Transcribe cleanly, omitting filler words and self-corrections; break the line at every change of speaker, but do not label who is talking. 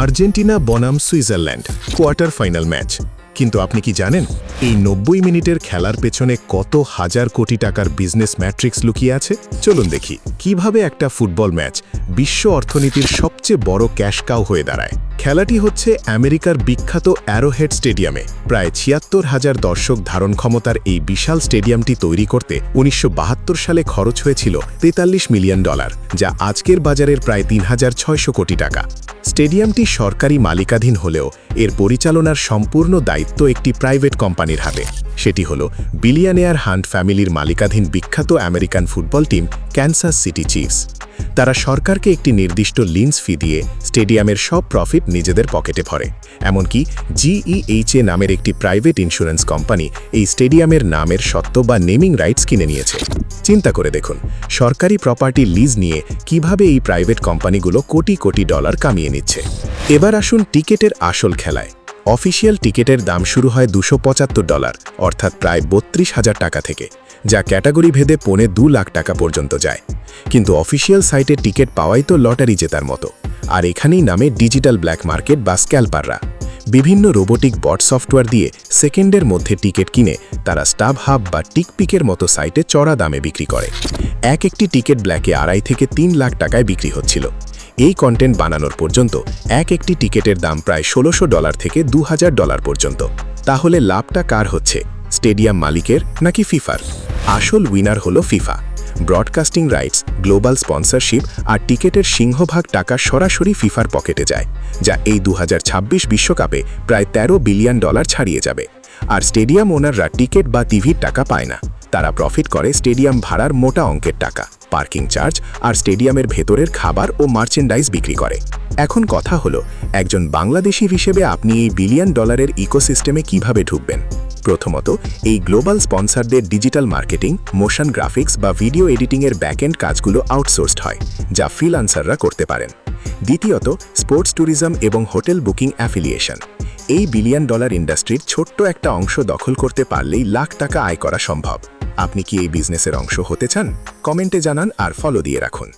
Argentina বনাম Switzerland quarter final match. কিন্তু আপনি কি জানেন এই 90 মিনিটের খেলার পেছনে কত হাজার কোটি টাকার বিজনেস ম্যাট্রিক্স লুকিয়ে আছে? চলুন দেখি কিভাবে একটা ফুটবল ম্যাচ বিশ্ব অর্থনীতির সবচেয়ে বড় ক্যাশ কাউ হয়ে দাঁড়ায়। খেলাটি হচ্ছে আমেরিকার বিখ্যাত অ্যারোহেড স্টেডিয়ামে। প্রায় ৭৬,০০০ দর্শক ধারণ ক্ষমতার এই বিশাল স্টেডিয়ামটি তৈরি করতে ১৯৭২ সালে খরচ হয়েছিল $৪৩ মিলিয়ন, যা আজকের বাজারের প্রায় ৩,৬০০ কোটি টাকা। স্টেডিয়ামটি সরকারি মালিকাধীন হলেও এর পরিচালনার সম্পূর্ণ দায়িত্ব একটি প্রাইভেট কোম্পানির হাতে। সেটি হল বিলিয়নিয়ার হান্ট ফ্যামিলির মালিকাধীন বিখ্যাত American football team Kansas city chiefs. তারা সরকারকে একটি নির্দিষ্ট লিন্স ফি দিয়ে স্টেডিয়ামের সব প্রফিট নিজেদের পকেটে ভরে। এমনকি GEHA নামের একটি প্রাইভেট ইন্স্যুরেন্স কোম্পানি এই স্টেডিয়ামের নামের স্বত্ব বা নেমিং রাইটস কিনে নিয়েছে। চিন্তা করে দেখুন, সরকারি প্রপার্টি লিজ নিয়ে কিভাবে এই প্রাইভেট কোম্পানিগুলো কোটি কোটি ডলার কামিয়ে নিচ্ছে। এবার আসুন টিকেটের আসল খেলায়। অফিসিয়াল টিকেটের দাম শুরু হয় $275, অর্থাৎ প্রায় ৩২,০০০ টাকা থেকে, যা ক্যাটাগরি ভেদে পৌনে 2 লাখ টাকা পর্যন্ত যায়। কিন্তু অফিসিয়াল সাইটে টিকিট পাওয়াই তো লটারি জেতার মতো। আর এখানেই নামে ডিজিটাল ব্ল্যাক মার্কেট বা স্ক্যালপাররা। বিভিন্ন রোবোটিক বট সফটওয়্যার দিয়ে সেকেন্ডের মধ্যে টিকিট কিনে তারা স্টাব হাব বা টিকপিকের মতো সাইটে চড়া দামে বিক্রি করে। একটি টিকিট ব্ল্যাকে 2.5 থেকে 3 লাখ টাকায় বিক্রি হচ্ছিল। এই কন্টেন্ট বানানোর পর্যন্ত একটি টিকেটের দাম প্রায় $1,600 থেকে $2,000 পর্যন্ত। তাহলে লাভটা কার হচ্ছে, স্টেডিয়াম মালিকের নাকি ফিফার? আসল উইনার হলো FIFA. Broadcasting rights, global sponsorship আর টিকেটের সিংহভাগ টাকা সরাসরি ফিফার পকেটে যায়, যা এই 2026 বিশ্বকাপে প্রায় $13 বিলিয়ন ছাড়িয়ে যাবে। আর স্টেডিয়াম ওনাররা টিকেট বা টিভির টাকা পায় না। তারা প্রফিট করে স্টেডিয়াম ভাড়ার মোটা অঙ্কের টাকা, পার্কিং চার্জ আর স্টেডিয়ামের ভেতরের খাবার ও মার্চেন্ডাইজ বিক্রি করে। এখন কথা হলো, একজন বাংলাদেশি হিসেবে আপনি এই $বিলিয়ন ইকোসিস্টেমে কিভাবে ঢুকবেন? প্রথমত, এই গ্লোবাল স্পন্সরদের ডিজিটাল মার্কেটিং, মোশন গ্রাফিক্স বা ভিডিও এডিটিংয়ের ব্যাকএন্ড কাজগুলো আউটসোর্সড হয়, যা ফ্রিল্যান্সাররা করতে পারেন। দ্বিতীয়ত, স্পোর্টস ট্যুরিজম এবং হোটেল বুকিং অ্যাফিলিয়েশন। এই $বিলিয়ন ইন্ডাস্ট্রির ছোট্ট একটা অংশ দখল করতে পারলেই লাখ টাকা আয় করা সম্ভব। আপনি কি এই বিজনেসের অংশ হতে চান? কমেন্টে জানান আর ফলো দিয়ে রাখুন।